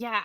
Yeah.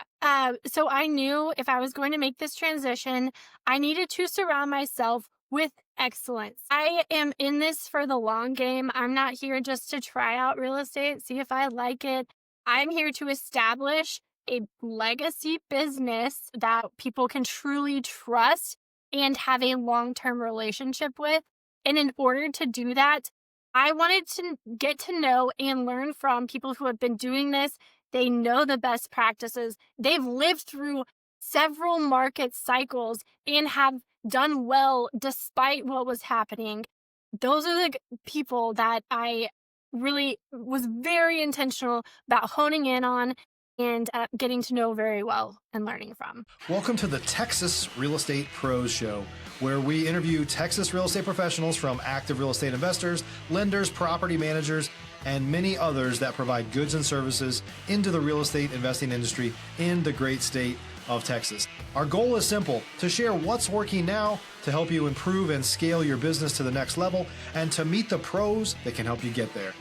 So I knew if I was going to make this transition, I needed to surround myself with excellence. I am in this for the long game. I'm not here just to try out real estate, see if I like it. I'm here to establish a legacy business that people can truly trust and have a long term relationship with. And in order to do that, I wanted to get to know and learn from people who have been doing this. They know the best practices. They've lived through several market cycles and have done well despite what was happening. Those are the people that I really was very intentional about honing in on and getting to know very well and learning from. Welcome to the Texas Real Estate Pros Show, where we interview Texas real estate professionals from active real estate investors, lenders, property managers, and many others that provide goods and services into the real estate investing industry in the great state of Texas. Our goal is simple: to share what's working now to help you improve and scale your business to the next level, and to meet the pros that can help you get there.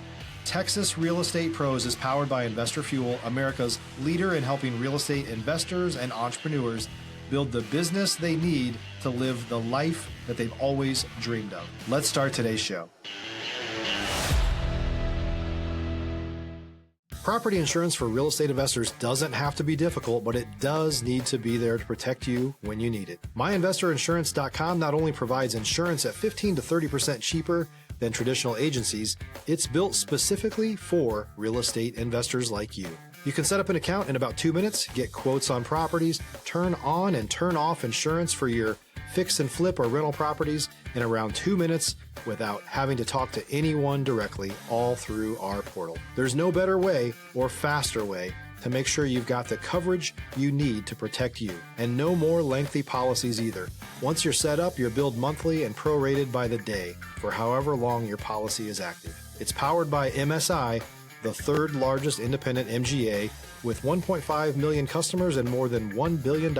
Texas Real Estate Pros is powered by Investor Fuel, America's leader in helping real estate investors and entrepreneurs build the business they need to live the life that they've always dreamed of. Let's start today's show. Property insurance for real estate investors doesn't have to be difficult, but it does need to be there to protect you when you need it. MyInvestorInsurance.com not only provides insurance at 15 to 30% cheaper than traditional agencies, it's built specifically for real estate investors like you. You can set up an account in about 2 minutes, get quotes on properties, turn on and turn off insurance for your fix and flip or rental properties in around 2 minutes without having to talk to anyone directly, all through our portal. There's no better way or faster way to make sure you've got the coverage you need to protect you, and no more lengthy policies either. Once you're set up, you're billed monthly and prorated by the day for however long your policy is active. It's powered by MSI, the third largest independent MGA, with 1.5 million customers and more than $1 billion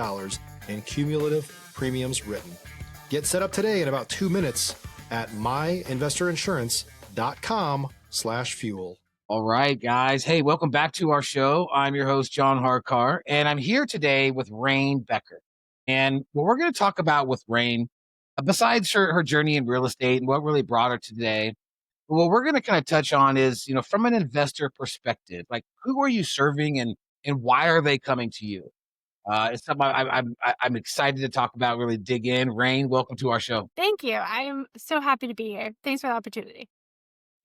in cumulative premiums written. Get set up today in about 2 minutes at myinvestorinsurance.com/fuel. All right, guys. Hey, welcome back to our show. I'm your host, John Harcar, and I'm here today with Reine Becker. And what we're going to talk about with Reine, besides her journey in real estate and what really brought her to today, what we're going to kind of touch on is, from an investor perspective, like, who are you serving and why are they coming to you? It's something I'm excited to talk about, really dig in. Reine, welcome to our show. Thank you. I am so happy to be here. Thanks for the opportunity.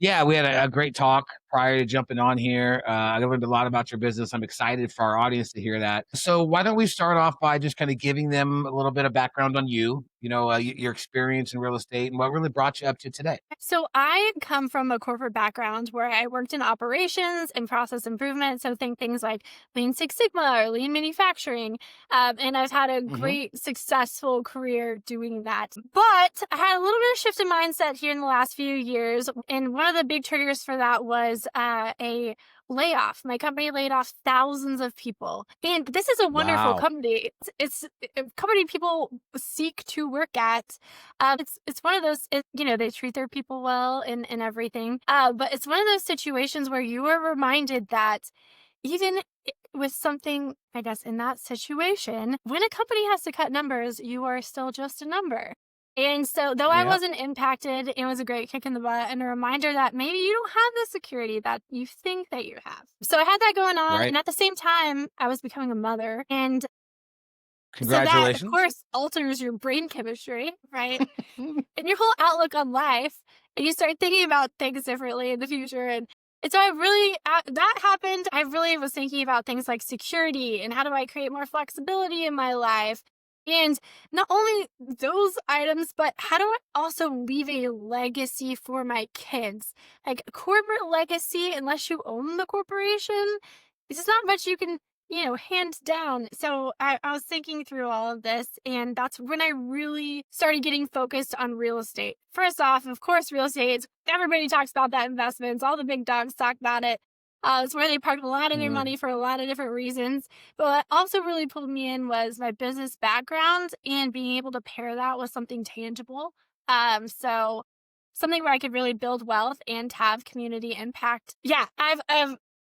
Yeah, we had a great talk prior to jumping on here. I learned a lot about your business. I'm excited for our audience to hear that. So why don't we start off by just kind of giving them a little bit of background on you, your experience in real estate and what really brought you up to today. So I come from a corporate background where I worked in operations and process improvement. So think things like Lean Six Sigma or lean manufacturing. And I've had a great successful career doing that. But I had a little bit of shift in mindset here in the last few years. And one of the big triggers for that was a layoff. My company laid off thousands of people. And this is a wonderful Wow. company. It's a company people seek to work at. It's one of those, they treat their people well and everything. But it's one of those situations where you are reminded that even with something, I guess, in that situation, when a company has to cut numbers, you are still just a number. And so, though I Yeah. wasn't impacted, it was a great kick in the butt and a reminder that maybe you don't have the security that you think that you have. So I had that going on. Right. And at the same time, I was becoming a mother. And so that, of Congratulations. course, alters your brain chemistry, right? And your whole outlook on life. And you start thinking about things differently in the future. And so I really, that happened. I really was thinking about things like security and how do I create more flexibility in my life? And not only those items, but how do I also leave a legacy for my kids? Like a corporate legacy, unless you own the corporation, it's not much you can, hand down. So I was thinking through all of this, and that's when I really started getting focused on real estate. First off, of course, real estate, everybody talks about that investments. All the big dogs talk about it. It's where they parked a lot of their money for a lot of different reasons. But what also really pulled me in was my business background and being able to pair that with something tangible. So something where I could really build wealth and have community impact. Yeah, I've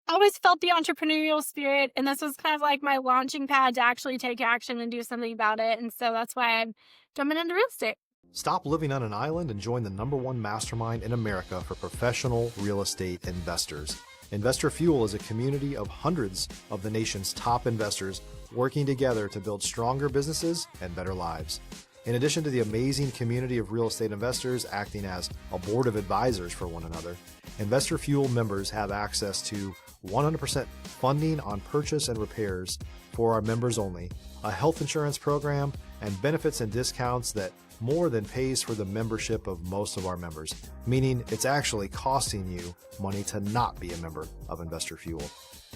always felt the entrepreneurial spirit, and this was kind of like my launching pad to actually take action and do something about it. And so that's why I'm jumping into real estate. Stop living on an island and join the #1 mastermind in America for professional real estate investors. Investor Fuel is a community of hundreds of the nation's top investors working together to build stronger businesses and better lives. In addition to the amazing community of real estate investors acting as a board of advisors for one another, Investor Fuel members have access to 100% funding on purchase and repairs for our members only, a health insurance program, and benefits and discounts that more than pays for the membership of most of our members, meaning it's actually costing you money to not be a member of Investor Fuel.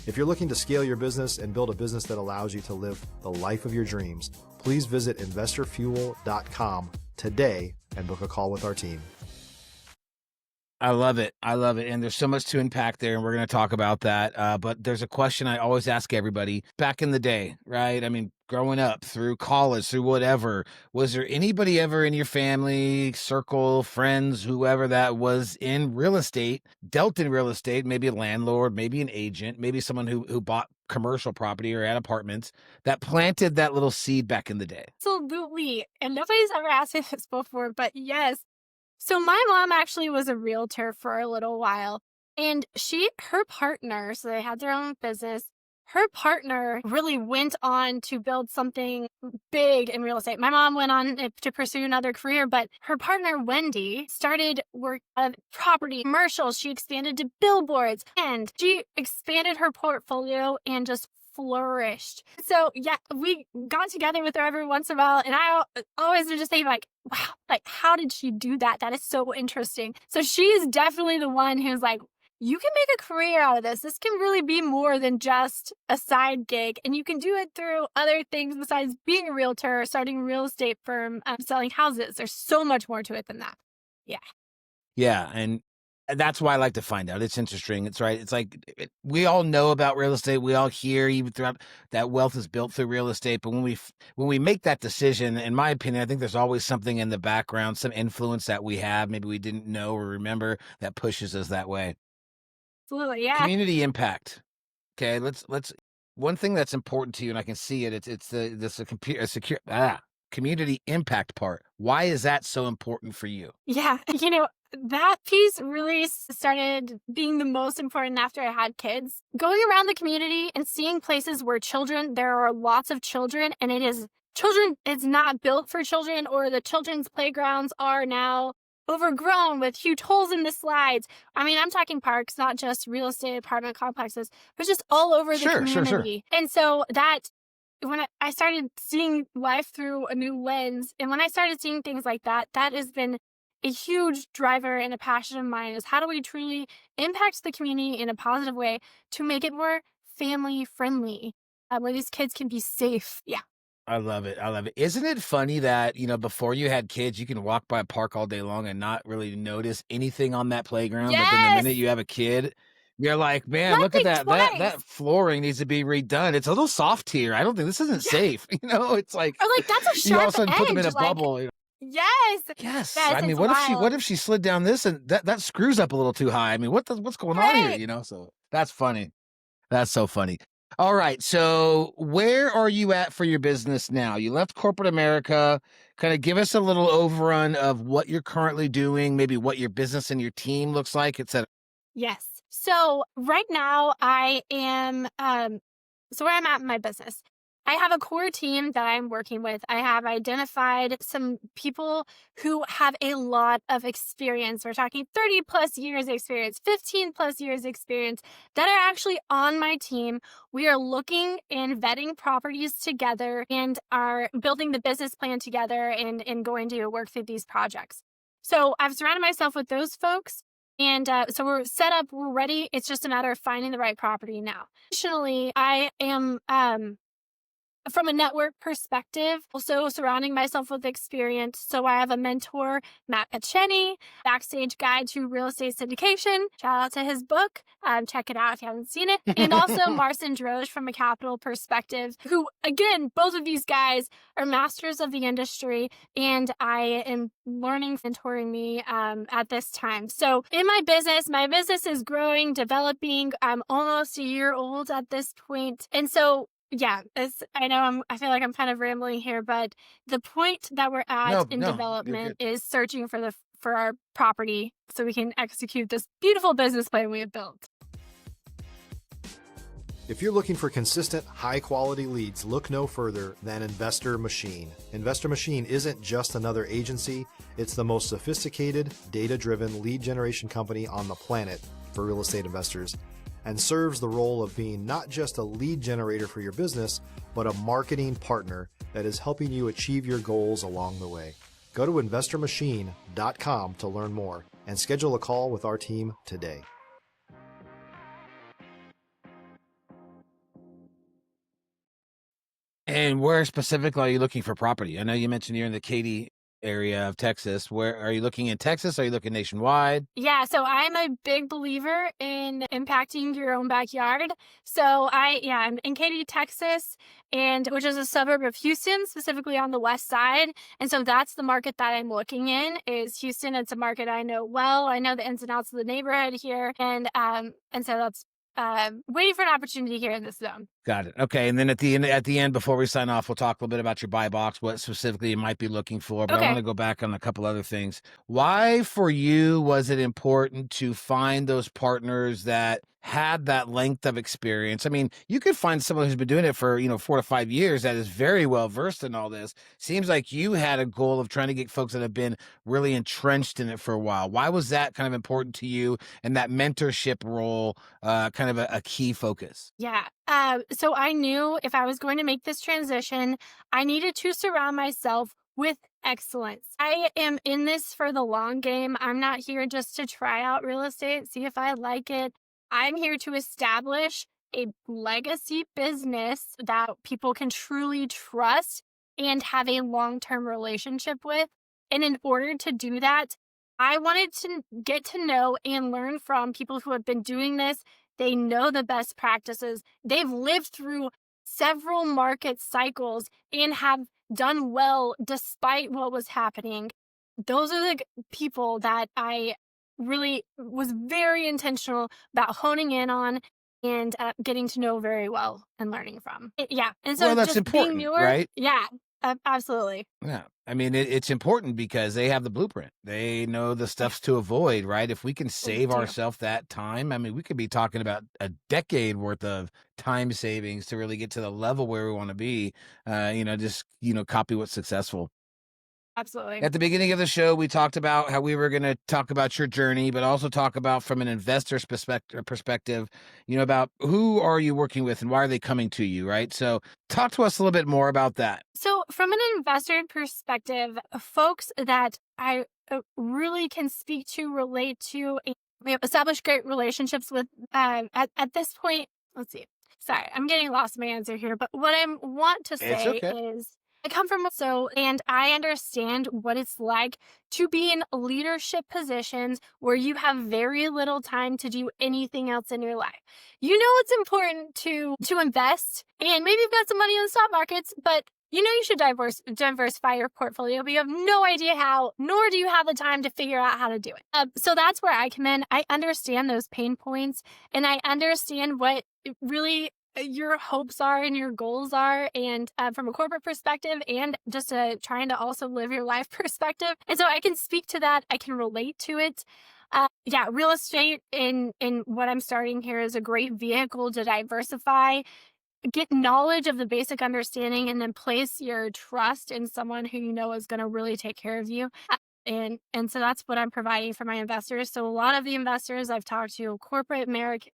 If you're looking to scale your business and build a business that allows you to live the life of your dreams, please visit investorfuel.com today and book a call with our team. I love it. I love it. And there's so much to unpack there, and we're going to talk about that. But there's a question I always ask everybody back in the day, right? I mean, growing up through college, through whatever, was there anybody ever in your family, circle, friends, whoever that was in real estate, dealt in real estate, maybe a landlord, maybe an agent, maybe someone who bought commercial property or had apartments that planted that little seed back in the day? Absolutely. And nobody's ever asked me this before, but yes. So my mom actually was a realtor for a little while, and her partner, so they had their own business. Her partner really went on to build something big in real estate. My mom went on to pursue another career, but her partner, Wendy, started work on property, commercials. She expanded to billboards, and she expanded her portfolio and just flourished. So yeah, we got together with her every once in a while, and I always would just think like, wow, like how did she do that? That is so interesting. So she is definitely the one who's like, you can make a career out of this. This can really be more than just a side gig, and you can do it through other things besides being a realtor or starting a real estate firm, selling houses. There's so much more to it than that. Yeah. Yeah. And that's why I like to find out. It's interesting. It's right. It's like we all know about real estate. We all hear even throughout that wealth is built through real estate. But when we make that decision, in my opinion, I think there's always something in the background, some influence that we have, maybe we didn't know or remember, that pushes us that way. Absolutely. Yeah. Community impact. Okay, let's one thing that's important to you, and I can see it. It's the community impact part. Why is that so important for you? Yeah. That piece really started being the most important after I had kids. Going around the community and seeing places where there are lots of children, and it's not built for children, or the children's playgrounds are now overgrown with huge holes in the slides. I mean, I'm talking parks, not just real estate apartment complexes, but just all over the community. And so when I started seeing life through a new lens, and when I started seeing things like that, that has been a huge driver and a passion of mine, is how do we truly impact the community in a positive way to make it more family friendly, where these kids can be safe. Yeah. I love it. I love it. Isn't it funny that, before you had kids, you can walk by a park all day long and not really notice anything on that playground. But then the minute you have a kid, you're like, man, look at that. That flooring needs to be redone. It's a little soft here. I don't think this isn't safe. It's like, or like that's a sharp you all of a sudden edge, put them in a bubble. Yes. Yes. Yes, I mean, it's what if she slid down this and that screws up a little too high? I mean, what's going on here? So that's funny. That's so funny. All right. So where are you at for your business now? You left corporate America. Kind of give us a little overrun of what you're currently doing, maybe what your business and your team looks like, et cetera. Yes. So right now I am, so where I'm at in my business, I have a core team that I'm working with. I have identified some people who have a lot of experience. We're talking 30 plus years experience, 15 plus years experience, that are actually on my team. We are looking and vetting properties together and are building the business plan together and going to work through these projects. So I've surrounded myself with those folks. And so we're set up, we're ready. It's just a matter of finding the right property now. Additionally, I am from a network perspective, also surrounding myself with experience. So I have a mentor, Matt Paceni, Backstage Guide to Real Estate Syndication. Shout out to his book. Check it out if you haven't seen it. And also Marcin Droge from a capital perspective, who, again, both of these guys are masters of the industry, and I am learning, mentoring me at this time. So in my business is growing, developing. I'm almost a year old at this point. And so yeah, I feel like I'm kind of rambling here, but the point that we're at in development is searching for our property so we can execute this beautiful business plan we have built. If you're looking for consistent, high-quality leads, look no further than Investor Machine. Investor Machine isn't just another agency, it's the most sophisticated, data-driven lead generation company on the planet for real estate investors, and serves the role of being not just a lead generator for your business, but a marketing partner that is helping you achieve your goals along the way. Go to investormachine.com to learn more and schedule a call with our team today. And where specifically are you looking for property? I know you mentioned you're in the Katy area of Texas. Where are you looking in Texas? Are you looking nationwide? Yeah, so I'm a big believer in impacting your own backyard. So I'm in Katy, Texas, which is a suburb of Houston, specifically on the west side. And so that's the market that I'm looking in is Houston. It's a market I know well. I know the ins and outs of the neighborhood here. And so that's waiting for an opportunity here in this zone. Got it. Okay. And then at the end, before we sign off, we'll talk a little bit about your buy box, what specifically you might be looking for. But I want to go back on a couple other things. Why, for you, was it important to find those partners that had that length of experience? I mean, you could find someone who's been doing it for, 4 to 5 years that is very well versed in all this. Seems like you had a goal of trying to get folks that have been really entrenched in it for a while. Why was that kind of important to you, and that mentorship role kind of a key focus? Yeah. So I knew if I was going to make this transition, I needed to surround myself with excellence. I am in this for the long game. I'm not here just to try out real estate, see if I like it. I'm here to establish a legacy business that people can truly trust and have a long-term relationship with. And in order to do that, I wanted to get to know and learn from people who have been doing this. They know the best practices. They've lived through several market cycles and have done well despite what was happening. Those are the people that I really was very intentional about honing in on and getting to know very well and learning from. And so that's just important, being newer, right? Yeah, absolutely. Yeah. I mean, it's important because they have the blueprint. They know the stuffs to avoid, right? If we can save ourselves that time, I mean, we could be talking about a decade worth of time savings to really get to the level where we want to be, copy what's successful. Absolutely. At the beginning of the show, we talked about how we were going to talk about your journey, but also talk about from an investor's perspective, about who are you working with and why are they coming to you, right? So talk to us a little bit more about that. So from an investor perspective, folks that I really can speak to, relate to, and we have established great relationships with at this point. Let's see. Sorry, I'm getting lost in my answer here, but what I want to say is I come from and I understand what it's like to be in leadership positions where you have very little time to do anything else in your life. You know it's important to invest, and maybe you've got some money in the stock markets, but you should diversify your portfolio, but you have no idea how, nor do you have the time to figure out how to do it. So that's where I come in. I understand those pain points, and I understand what really your hopes are and your goals are, and from a corporate perspective and just trying to also live your life perspective. And so I can speak to that. I can relate to it. Real estate in what I'm starting here is a great vehicle to diversify, get knowledge of the basic understanding, and then place your trust in someone who you know is going to really take care of you. And so that's what I'm providing for my investors. So a lot of the investors I've talked to, corporate America,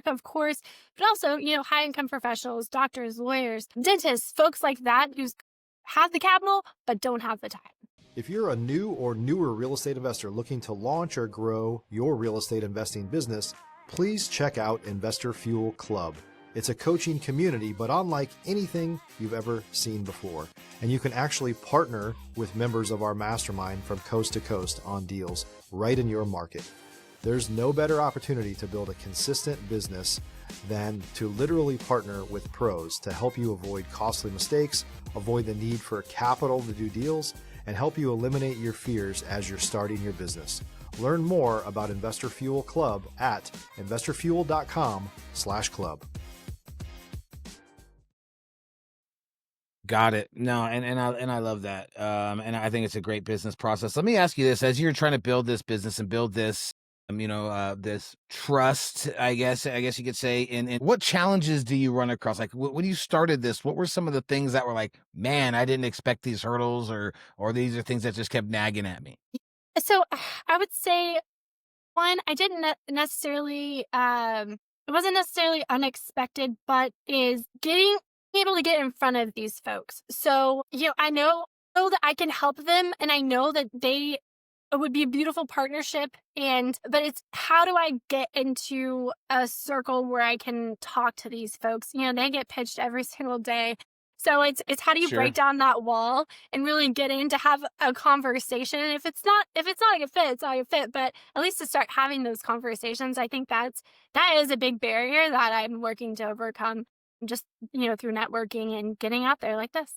of course, but also, high income professionals, doctors, lawyers, dentists, folks like that who have the capital but don't have the time. If you're a new or newer real estate investor looking to launch or grow your real estate investing business, please check out Investor Fuel Club. It's a coaching community, but unlike anything you've ever seen before. And you can actually partner with members of our mastermind from coast to coast on deals right in your market. There's no better opportunity to build a consistent business than to literally partner with pros to help you avoid costly mistakes, avoid the need for capital to do deals, and help you eliminate your fears as you're starting your business. Learn more about Investor Fuel Club at investorfuel.com/club. Got it. No, and I love that. And I think it's a great business process. Let me ask you this: as you're trying to build this business and build this, this trust, I guess you could say, and what challenges do you run across? Like when you started this, what were some of the things that were like, man, I didn't expect these hurdles, or these are things that just kept nagging at me? So I would say, one, I didn't necessarily, it wasn't necessarily unexpected, but is getting able to get in front of these folks. So, I know that I can help them, and I know that it would be a beautiful partnership. But it's, how do I get into a circle where I can talk to these folks? They get pitched every single day. So it's how do you Sure. break down that wall and really get in to have a conversation? And if it's not a good fit, it's not a good fit. But at least to start having those conversations, I think that is a big barrier that I'm working to overcome, just through networking and getting out there like this.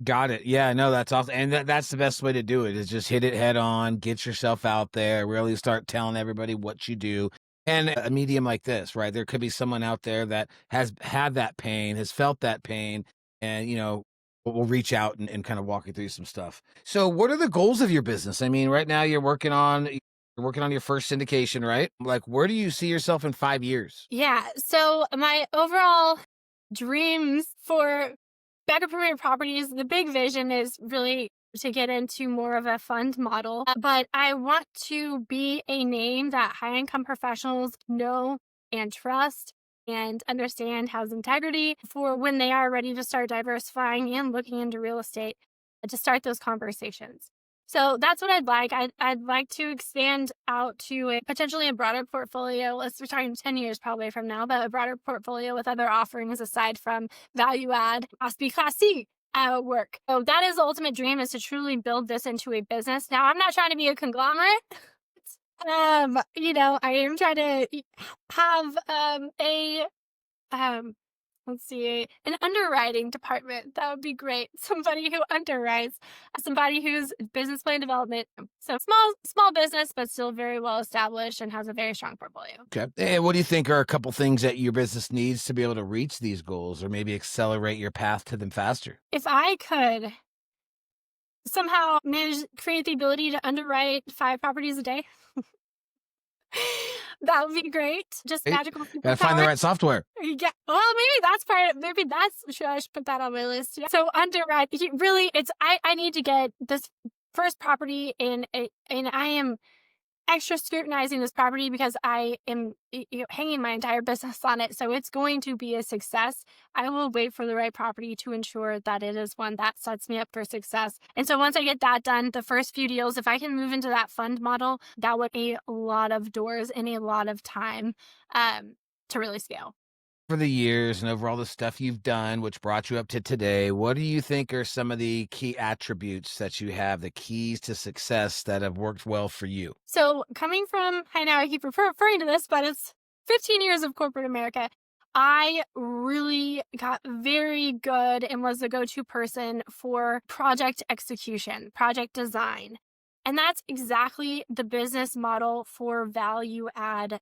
Got it. Yeah, no, that's awesome. And that's the best way to do it, is just hit it head on, get yourself out there, really start telling everybody what you do. And a medium like this, right? There could be someone out there that has had that pain, has felt that pain, and, will reach out and kind of walk you through some stuff. So what are the goals of your business? I mean, right now you're working on your first syndication, right? Like, where do you see yourself in 5 years? Yeah. So my overall dreams for Becker Premier Properties, the big vision is really to get into more of a fund model. But I want to be a name that high income professionals know and trust and understand has integrity for when they are ready to start diversifying and looking into real estate, to start those conversations. So that's what I'd like. I'd like to expand out to potentially a broader portfolio. We're talking 10 years probably from now, but a broader portfolio with other offerings aside from value add, Class C work. So that is the ultimate dream, is to truly build this into a business. Now, I'm not trying to be a conglomerate. I am trying to have an underwriting department. That would be great. Somebody who underwrites, somebody who's business plan development. So small business, but still very well established and has a very strong portfolio. Okay. And what do you think are a couple things that your business needs to be able to reach these goals, or maybe accelerate your path to them faster? If I could somehow create the ability to underwrite 5 properties a day, that would be great. Just magical superpower. Gotta find the right software. Yeah. Well, I should put that on my list. Yeah. So underwrite, really, I need to get this first property in, and I am extra scrutinizing this property because I am hanging my entire business on it. So it's going to be a success. I will wait for the right property to ensure that it is one that sets me up for success. And so once I get that done, the first few deals, if I can move into that fund model, that would be a lot of doors and a lot of time to really scale. For the years and over all the stuff you've done, which brought you up to today, what do you think are some of the key attributes that you have, the keys to success that have worked well for you? So coming from, I know I keep referring to this, but it's 15 years of corporate America. I really got very good and was the go-to person for project execution, project design. And that's exactly the business model for value add,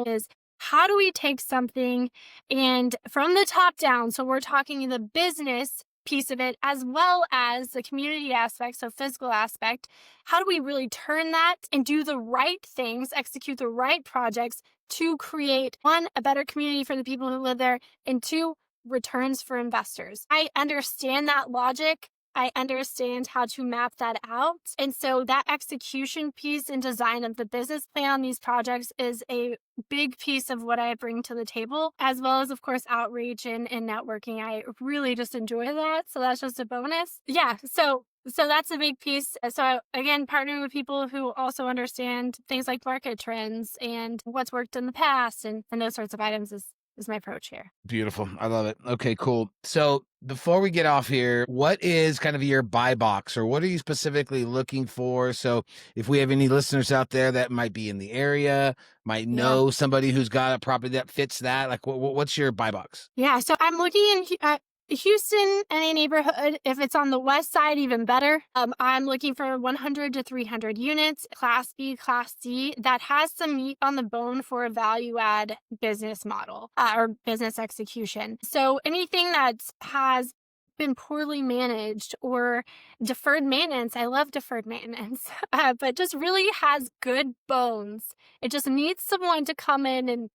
is how do we take something and from the top down, so we're talking the business piece of it as well as the community aspect, so physical aspect, how do we really turn that and do the right things, execute the right projects to create, 1, a better community for the people who live there, and 2, returns for investors. I understand that logic. I understand how to map that out. And so that execution piece and design of the business plan on these projects is a big piece of what I bring to the table, as well as, of course, outreach and networking. I really just enjoy that. So that's just a bonus. Yeah. So that's a big piece. So again, partnering with people who also understand things like market trends and what's worked in the past and those sorts of items is is my approach here. Beautiful. I love it. Okay, cool. So before we get off here, what is kind of your buy box, or what are you specifically looking for? So if we have any listeners out there that might be in the area, might know somebody who's got a property that fits that, like what's your buy box? Yeah, so I'm looking at Houston, any neighborhood. If it's on the west side, even better. I'm looking for 100 to 300 units, Class B, Class C, that has some meat on the bone for a value add business model or business execution. So anything that has been poorly managed or deferred maintenance. I love deferred maintenance, but just really has good bones. It just needs someone to come in and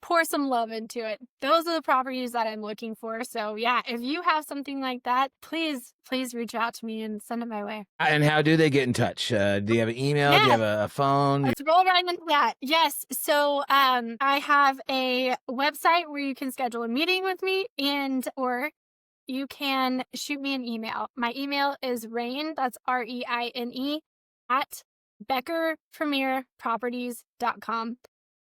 pour some love into it. Those are the properties that I'm looking for. So yeah, if you have something like that, please reach out to me and send it my way. And how do they get in touch? Do you have an email? Do you have a phone? Let's roll right into that. Yes. So I have a website where you can schedule a meeting with me, or you can shoot me an email. My email is Reine, that's REINE, at BeckerPremierProperties.com.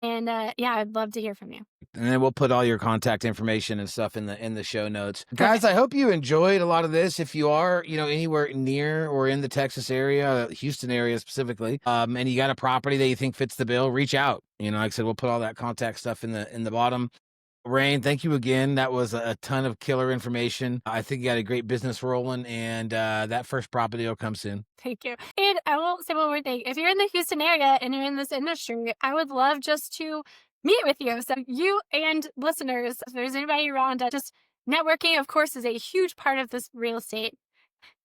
And I'd love to hear from you. And then we'll put all your contact information and stuff in the show notes. Guys, I hope you enjoyed a lot of this. If you are, anywhere near or in the Texas area, Houston area specifically, and you got a property that you think fits the bill, reach out. Like I said, we'll put all that contact stuff in the bottom. Reine, thank you again. That was a ton of killer information. I think you got a great business rolling, and that first property will come soon. Thank you. And I will say one more thing. If you're in the Houston area and you're in this industry, I would love just to meet with you. So you and listeners, if there's anybody around, just networking, of course, is a huge part of this real estate.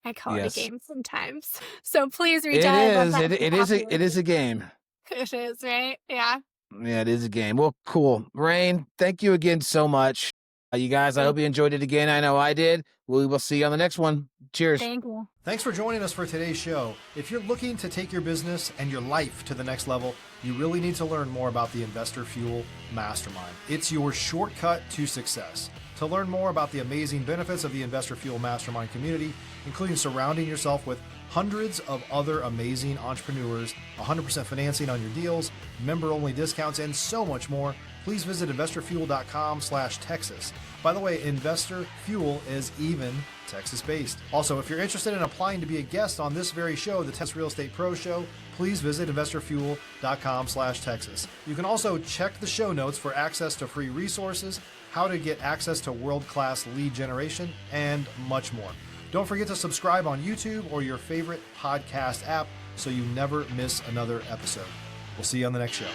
I call it a game sometimes. So please reach out. It is a game. It is, right? Yeah. Yeah, it is a game. Well, cool. Reine, thank you again so much. You guys, I hope you enjoyed it again. I know I did. We will see you on the next one. Cheers. Thank you. Thanks for joining us for today's show. If you're looking to take your business and your life to the next level, you really need to learn more about the Investor Fuel Mastermind. It's your shortcut to success. To learn more about the amazing benefits of the Investor Fuel Mastermind community, including surrounding yourself with hundreds of other amazing entrepreneurs, 100% financing on your deals, member-only discounts, and so much more, please visit investorfuel.com/Texas. By the way, Investor Fuel is even Texas-based. Also, if you're interested in applying to be a guest on this very show, the Texas Real Estate Pro Show, please visit investorfuel.com/Texas. You can also check the show notes for access to free resources, how to get access to world-class lead generation, and much more. Don't forget to subscribe on YouTube or your favorite podcast app so you never miss another episode. We'll see you on the next show.